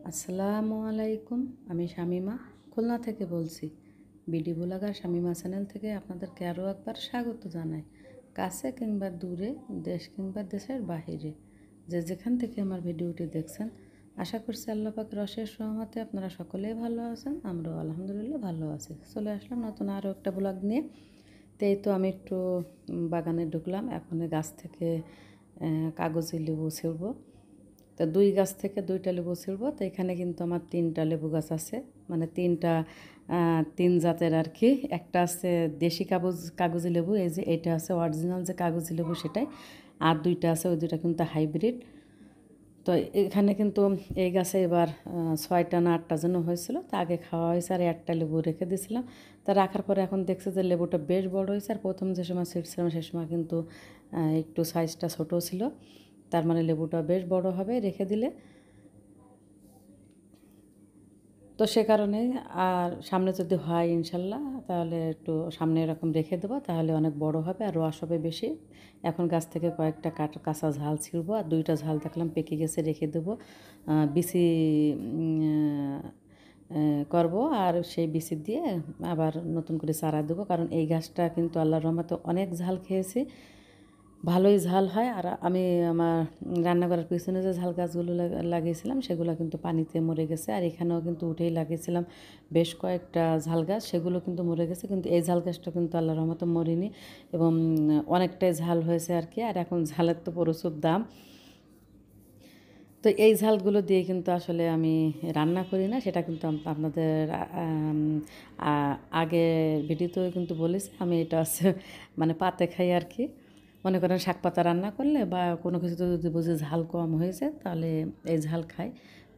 আসসালামু আলাইকুম। আমি শামিমা খুলনা থেকে বলছি। বিডি ব্লগার শামিমা চ্যানেল থেকে আপনাদেরকে আরও একবার স্বাগত জানাই। কাছে কিংবা দূরে, দেশ কিংবা দেশের বাহিরে, যে যেখান থেকে আমার ভিডিওটি দেখছেন, আশা করছি আল্লাহ পাকের অশেষ রহমতে আপনারা সকলেই ভালো আছেন। আমরাও আলহামদুলিল্লাহ ভালো আছি। চলে আসলাম নতুন আরও একটা ব্লগ নিয়ে। তো আমি একটু বাগানে ঢুকলাম। এখন গাছ থেকে কাগজি লেবু ছিঁড়বো। তো 2 গাছ থেকে 2টা লেবু ছিঁড়বো। তো এখানে কিন্তু আমার 3টা লেবু গাছ আছে, মানে 3 জাতের আর কি। একটা আছে দেশি কাগজি লেবু, এই যে এটা আছে অরিজিনাল যে কাগজি লেবু সেটাই, আর 2টা আছে, ওই 2টা কিন্তু হাইব্রিড। তো এখানে কিন্তু এই গাছে এবার 6টা না 8টা যেন হয়েছিল। তা আগে খাওয়া হয়েছে আর একটা লেবু রেখে দিয়েছিলাম। তা রাখার পরে এখন দেখছি যে লেবুটা বেশ বড় হয়েছে। আর প্রথম যে সময় ছিঁড়ছিলাম সে সময় কিন্তু একটু সাইজটা ছোটো ছিল। তার মানে লেবুটা বেশ বড় হবে রেখে দিলে। তো সে কারণে আর সামনে যদি হয় ইনশাল্লাহ, তাহলে একটু সামনে এরকম রেখে দেবো, তাহলে অনেক বড় হবে আর রস হবে বেশি। এখন গাছ থেকে কয়েকটা কাঁচা ঝাল ছিঁড়বো, আর 2টা ঝাল দেখলাম পেকে গেছে, রেখে দেবো। বিচি করবো, আর সেই বিচি দিয়ে আবার নতুন করে চারা দেবো। কারণ এই গাছটা কিন্তু আল্লাহর রহমতে অনেক ঝাল খেয়েছি, ভালোই ঝাল হয়। আর আমি আমার রান্নাঘরের পিছনে যে ঝাল গাছগুলো লাগিয়েছিলাম সেগুলো কিন্তু পানিতে মরে গেছে। আর এখানেও কিন্তু উঠেই লাগিয়েছিলাম বেশ কয়েকটা ঝাল গাছ, সেগুলো কিন্তু মরে গেছে। কিন্তু এই ঝাল গাছটা কিন্তু আল্লাহর রহমতে মরেনি, এবং অনেকটাই ঝাল হয়েছে আর কি। আর এখন ঝালের তো প্রচুর দাম। তো এই ঝালগুলো দিয়ে কিন্তু আসলে আমি রান্না করি না, সেটা কিন্তু আপনাদের আগের ভিডিওতেও কিন্তু বলেছি। আমি এটা আছে মানে পাতে খাই আর কি। মনে করেন শাক পাতা রান্না করলে বা কোনো কিছুতে যদি বুঝি ঝাল কম হয়েছে, তাহলে এই ঝাল খাই,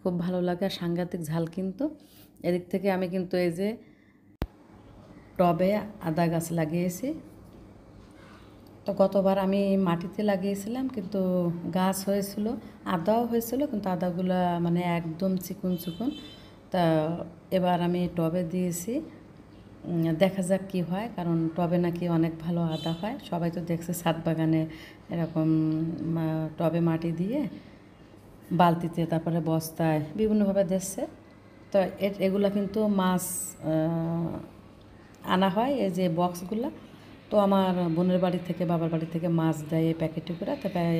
খুব ভালো লাগে। আর সাংঘাতিক ঝাল কিন্তু। এদিক থেকে আমি কিন্তু এই যে টবে আদা গাছ লাগিয়েছি। তো গতবার আমি মাটিতে লাগিয়েছিলাম, কিন্তু গাছ হয়েছিল, আদাও হয়েছিল, কিন্তু আদাগুলা মানে একদম চিকুন চিকুন। তা এবার আমি টবে দিয়েছি, দেখা যাক কী হয়। কারণ টবে নাকি অনেক ভালো আদা হয়। সবাই তো দেখছে ছাদ বাগানে এরকম টবে মাটি দিয়ে, বালতিতে, তারপরে বস্তায় বিভিন্নভাবে দিচ্ছে। তো এগুলা কিন্তু মাছ আনা হয়, এই যে বক্সগুলো। তো আমার বোনের বাড়ি থেকে, বাবার বাড়ি থেকে মাছ দেয় এই প্যাকেটে করে। তারপরে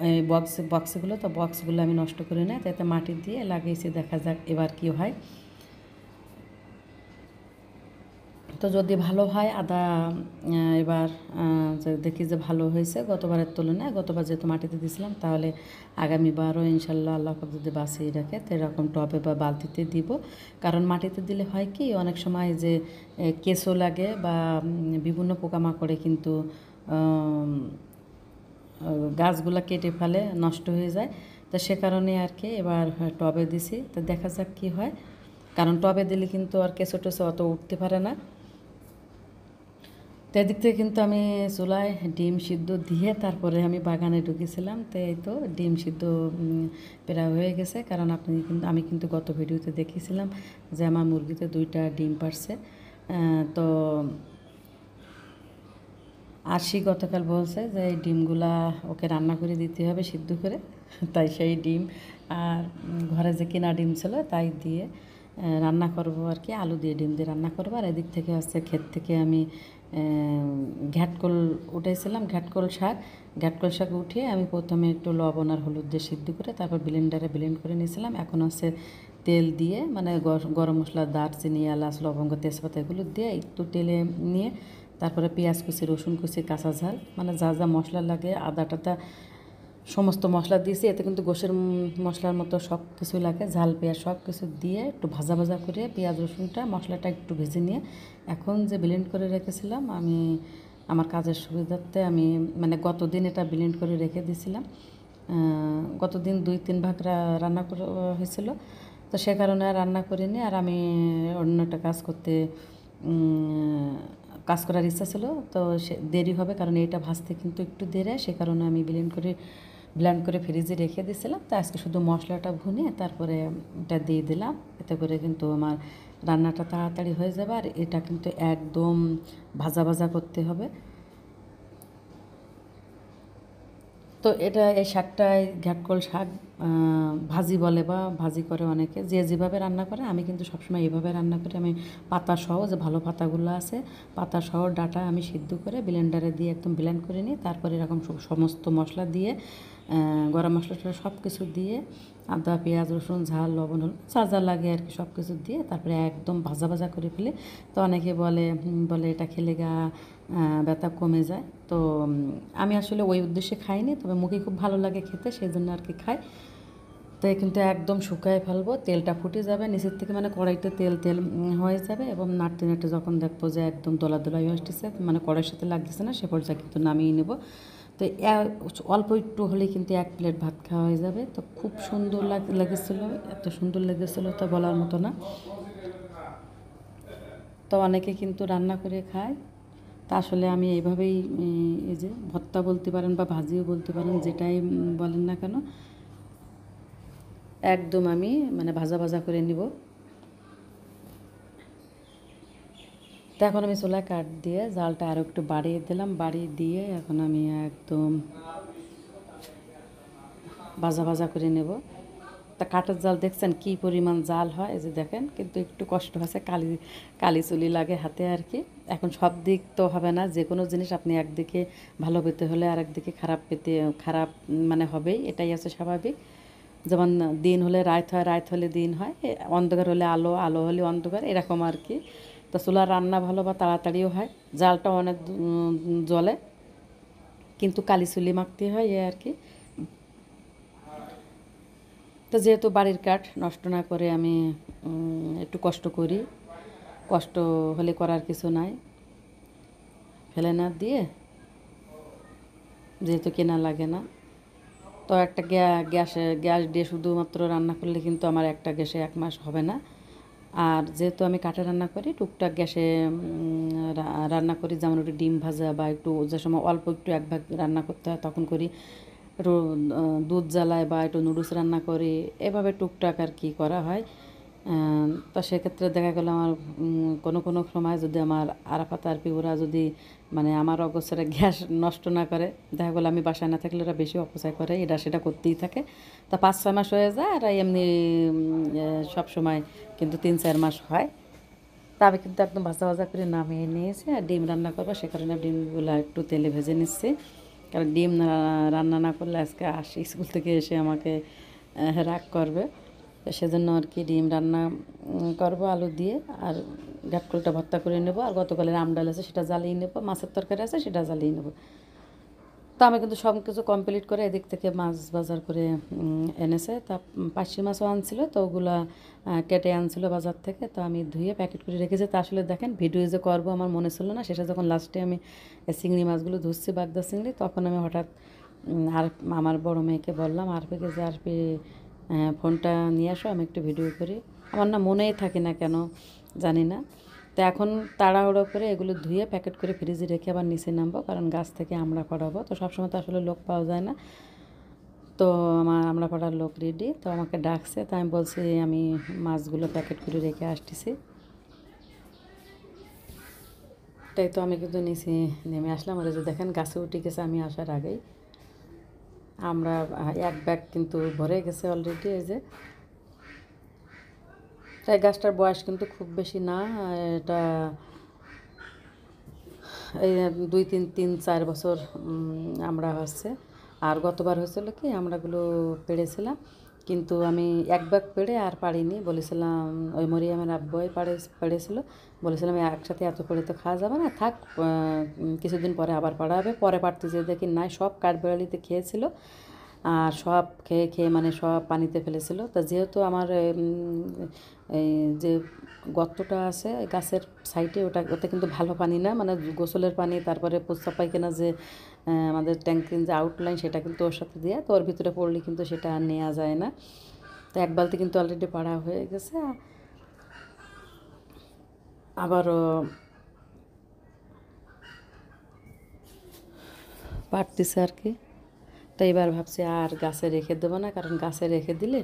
এই বক্সগুলো, তো বক্সগুলো আমি নষ্ট করে নেই, তাতে মাটি দিয়ে লাগিয়েছি। দেখা যাক এবার কী হয়। তো যদি ভালো হয় আদা, এবার যে দেখি যে ভালো হয়েছে গতবারের তুলনায়, গতবার যেহেতু মাটিতে দিয়েছিলাম, তাহলে আগামীবারও ইনশাল্লাহ আল্লাহ পাক যদি বাঁচিয়ে রাখে তো এরকম টবে বা বালতিতে দিব। কারণ মাটিতে দিলে হয় কি, অনেক সময় যে কেঁচো লাগে বা বিভিন্ন পোকামাকড়ে কিন্তু গাছগুলো কেটে ফেলে, নষ্ট হয়ে যায়। তো সে কারণে আর কি এবার টবে দিছি। তো দেখা যাক কী হয়। কারণ টবে দিলে কিন্তু আর কেঁচো টেঁচো অত উঠতে পারে না। তো এদিক থেকে কিন্তু আমি চুলায় ডিম সিদ্ধ দিয়ে তারপরে আমি বাগানে ঢুকেছিলাম। তো এই তো ডিম সিদ্ধ প্রায় হয়ে গেছে। কারণ আমি কিন্তু গত ভিডিওতে দেখিয়েছিলাম যে আমার মুরগিতে 2টা ডিম পারছে। তো আরশি গতকাল বলছে যে এই ডিমগুলা ওকে রান্না করে দিতে হবে সিদ্ধ করে। তাই সেই ডিম আর ঘরে যে কেনা ডিম ছিল তাই দিয়ে রান্না করব আর কি। আলু দিয়ে ডিম দিয়ে রান্না করবো। আর এদিক থেকে হচ্ছে ক্ষেত থেকে আমি ঘ্যাটকল উঠেছিলাম, ঘ্যাটকল শাক উঠিয়ে আমি প্রথমে একটু লবণ আর হলুদ দিয়ে সিদ্ধ করে তারপর ব্লেন্ডারে ব্লেন্ড করে নিয়েছিলাম। এখন হচ্ছে তেল দিয়ে, মানে গরম মশলা, দারচিনি, এলাচ, লবঙ্গ, তেজপাতা এগুলো দিয়ে একটু তেলে নিয়ে তারপরে পেঁয়াজ কুচি, রসুন কুচি, কাঁচা ঝাল, মানে যা যা মশলা লাগে, আদা টাদা সমস্ত মশলা দিয়েছি। এতে কিন্তু গোশের মশলার মতো সব কিছুই লাগে, ঝাল পেঁয়াজ সব কিছু দিয়ে একটু ভাজা ভাজা করে পেঁয়াজ রসুনটা মশলাটা একটু ভেজে নিয়ে এখন যে ব্লেন্ড করে রেখেছিলাম, আমি আমার কাজের সুবিধার্থে আমি মানে গতদিন এটা ব্লেন্ড করে রেখে দিয়েছিলাম। গতদিন 2-3 ভাগ রান্না করা হয়েছিল। তো সে কারণে আর রান্না করিনি। আর আমি অন্য একটা কাজ করার ইচ্ছা ছিল। তো সে দেরি হবে, কারণ এইটা ভাজতে কিন্তু একটু দেরি হয়। সে কারণে আমি ব্লেন্ড করে ফ্রিজে রেখে দিয়েছিলাম। তো আজকে শুধু মশলাটা ভুনে তারপরে এটা দিয়ে দিলাম। এতে করে কিন্তু আমার রান্নাটা তাড়াতাড়ি হয়ে যাবে। আর এটা কিন্তু একদম ভাজা ভাজা করতে হবে। তো তো এটা এই শাকটা ঘ্যাটকল শাক ভাজি বলে বা ভাজি করে অনেকে, যে যেভাবে রান্না করে। আমি কিন্তু সবসময় এইভাবে রান্না করি। আমি পাতা সহ, যে ভালো পাতাগুলো আছে পাতা সহ ডাটা আমি সিদ্ধ করে ব্লেন্ডারে দিয়ে একদম ব্লেন্ড করে নিই। তারপরে এরকম সমস্ত মশলা দিয়ে, গরম মশলা সব কিছু দিয়ে, আদা পেঁয়াজ রসুন ঝাল লবণ হলুদ যা যা লাগে আর কি সব কিছু দিয়ে তারপরে একদম ভাজা ভাজা করে ফেলি। তো অনেকে বলে বলে এটা খেলে গা ব্যথা কমে যায়। তো আমি আসলে ওই উদ্দেশ্যে খাইনি, তবে মুখে খুব ভালো লাগে খেতে, সেই জন্য আর কি খাই। তাই কিন্তু একদম শুকায় ফেলবো, তেলটা ফুটে যাবে নিচের থেকে, মানে কড়াইতে তেল তেল হয়ে যাবে, এবং নাড়তে নাড়তে যখন দেখবো যে একদম দোলা দোলা হয়ে আসতেছে, মানে কড়াইয়ের সাথে লাগতেছে না, সে পর্যায়ে কিন্তু নামিয়ে নেব। তো অল্প একটু হলেই কিন্তু 1 প্লেট ভাত খাওয়া হয়ে যাবে। তো খুব সুন্দর লেগেছিলো, এত সুন্দর লেগেছিলো তা বলার মতো না। তো অনেকে কিন্তু রান্না করে খায়। তা আসলে আমি এইভাবেই, এই যে ভর্তা বলতে পারেন বা ভাজিও বলতে পারেন, যেটাই বলেন না কেন, একদম আমি মানে ভাজা ভাজা করে নিব। তো এখন আমি চুলায় কাঠ দিয়ে জালটা আরও একটু বাড়িয়ে দিলাম, বাড়িয়ে দিয়ে এখন আমি একদম ভাজা ভাজা করে নেব। তা কাঠের জাল দেখছেন কী পরিমাণ জাল হয়, এই যে দেখেন, কিন্তু একটু কষ্ট হচ্ছে, কালি কালি চুলি লাগে হাতে আর কি। এখন সব দিক তো হবে না, যে কোনো জিনিস আপনি একদিকে ভালো পেতে হলে আর একদিকে খারাপ মানে হবেই, এটাই আছে স্বাভাবিক। যেমন দিন হলে রাত হয়, রাত হলে দিন হয়, অন্ধকার হলে আলো, আলো হলে অন্ধকার, এরকম আর কি। তো চুলার রান্না ভালো বা তাড়াতাড়িও হয়, জালটা অনেক জ্বলে, কিন্তু কালি চুলি মাখতে হয় এ আর কি। তো যেহেতু বাড়ির কাঠ নষ্ট না করে আমি একটু কষ্ট করি, কষ্ট হলে করার কিছু নাই, ফেলে না দিয়ে, যেহেতু কেনা লাগে না। তো একটা গ্যাস দিয়ে শুধুমাত্র রান্না করলে কিন্তু আমার একটা গ্যাসে 1 মাস হবে না। আর যেহেতু আমি কাঠে রান্না করি, টুকটাক গ্যাসে রান্না করি, যেমন একটু ডিম ভাজা বা একটু যে সময় অল্প একটু 1 ভাগ রান্না করতে হয় তখন করি, একটু দুধ জ্বালায় বা একটু নুডলস রান্না করি, এভাবে টুকটাক আর কি করা হয়। তো সেক্ষেত্রে দেখা গেলো আমার কোনো কোনো সময় যদি আমার আরাফাত আর ওরা যদি মানে আমার অগোচরে গ্যাস নষ্ট না করে, দেখা গেলো আমি বাসায় না থাকলে ওরা বেশি অপচয় করে, এটা সেটা করতেই থাকে। তা 5-6 মাস হয়ে যায়, আর এমনি সব সময় কিন্তু 3-4 মাস হয়। তা আমি কিন্তু একদম ভাজা ভাজা করে নামিয়ে নিয়েছি, আর ডিম রান্না করবো, সে কারণে ডিমগুলো একটু তেলে ভেজে নিচ্ছি। কারণ ডিম রান্না না করলে আজকে আসি স্কুল থেকে এসে আমাকে রাগ করবে। তো সেজন্য আর কি ডিম রান্না করবো আলু দিয়ে, আর ঘাটকলটা ভর্তা করে নেবো, আর গতকালের আম ডাল আছে সেটা জ্বালিয়ে নেবো, মাছের তরকারি আছে সেটা জ্বালিয়ে নেবো। তো আমি কিন্তু সব কিছু কমপ্লিট করে এদিক থেকে মাছ বাজার করে এনেছে। তা পার্শে মাছও আনছিল, তো ওগুলা কেটে আনছিল বাজার থেকে, তো আমি ধুয়ে প্যাকেট করে রেখেছি। তা আসলে দেখেন ভিডিও যে করবো আমার মনে ছিল না, সেটা যখন লাস্টে আমি চিংড়ি মাছগুলো ধুচ্ছি, বাগদা চিংড়ি, তখন আমি হঠাৎ আর আমার বড় মেয়েকে বললাম, আরপিকে, যে আরপি ফোনটা নিয়ে আসো, আমি একটু ভিডিও করি। আমার না মনেই থাকে না কেন জানি না। তো এখন তাড়াহুড়ো করে এগুলো ধুয়ে প্যাকেট করে ফ্রিজে রেখে আবার নিচে নামবো, কারণ গাছ থেকে আমরা পড়াবো, তো সবসময় তো আসলে লোক পাওয়া যায় না। তো আমার আমরা পড়ার লোক রেডি, তো আমাকে ডাকছে, তো আমি বলছি আমি মাছগুলো প্যাকেট করে রেখে আসতেছি। তাই তো আমি কিন্তু নিচে নেমে আসলাম, আর যে দেখেন গাছে উঠে গেছে আমি আসার আগেই। আমরা 1 ব্যাগ কিন্তু ভরে গেছে অলরেডি, এই যে। তাই গাছটার বয়স কিন্তু খুব বেশি না, এটা এই 2-3-4 বছর আমরা হচ্ছে। আর গতবার হয়েছিল কি, আমরাগুলো পেড়েছিলাম, কিন্তু আমি 1 ব্যাগ পেড়ে আর পারিনি, বলেছিলাম ওই মরিয়ামের আব্বুই পেড়েছিল, বলেছিলাম একসাথে এত পেড়ে তো খাওয়া যাবে না, থাক কিছুদিন পরে আবার পাড়া হবে। পরে পাড়তে যেয়ে দেখি নাই, সব কাঠবেড়ালিতে খেয়েছিল, আর সব খেয়ে খেয়ে মানে সব পানিতে ফেলেছিল। তা যেহেতু আমার এই যে গর্তটা আছে গাছের সাইডে, ওতে কিন্তু ভালো পানি না, মানে গোসলের পানি, তারপরে প্রস্রাব পায়খানা যে আমাদের ট্যাঙ্কির যে আউটলাইন, সেটা কিন্তু ওর সাথে দেওয়া, তো ওর ভিতরে পড়লে কিন্তু সেটা আর নেওয়া যায় না। তো 1 বালতি কিন্তু অলরেডি পাড়া হয়ে গেছে, আবারও পাড়তেছে আর কি। তো এবার ভাবছি আর গাছে রেখে দেবো না, কারণ গাছে রেখে দিলে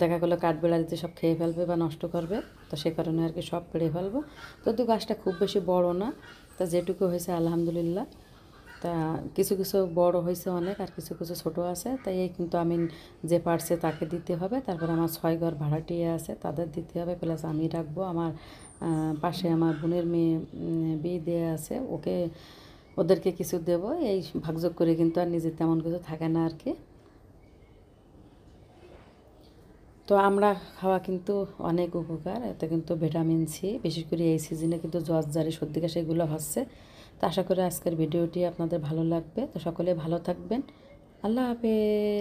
দেখা গেলো কাঠবেড়ালিতে সব খেয়ে ফেলবে বা নষ্ট করবে, তো সে কারণে আর কি সব পেড়ে ফেলবো। তো গাছটা খুব বেশি বড় না, তো যেটুকু হয়েছে আলহামদুলিল্লাহ। তা কিছু কিছু বড় হয়েছে অনেক, আর কিছু কিছু ছোট আছে, তাই এই কিন্তু আমি যে পারছে তাকে দিতে হবে। তারপর আমার 6 ঘর ভাড়াটিয়া আছে, তাদের দিতে হবে, প্লাস আমি রাখবো। আমার পাশে আমার বোনের মেয়ে বিয়ে দেওয়া আছে, ওদেরকে কিছু দেবো। এই ভাগযোগ করে কিন্তু আর নিজের তেমন কিছু থাকে না আর কি। তো আমরা খাওয়া কিন্তু অনেক উপকার, এতে কিন্তু ভিটামিন সি, বিশেষ করে এই সিজনে কিন্তু জ্বর জারি সর্দি কাশি এগুলো হচ্ছে। তো আশা করি আজকের ভিডিওটি আপনাদের ভালো লাগবে। তো সকলে ভালো থাকবেন। আল্লাহ হাফেজ।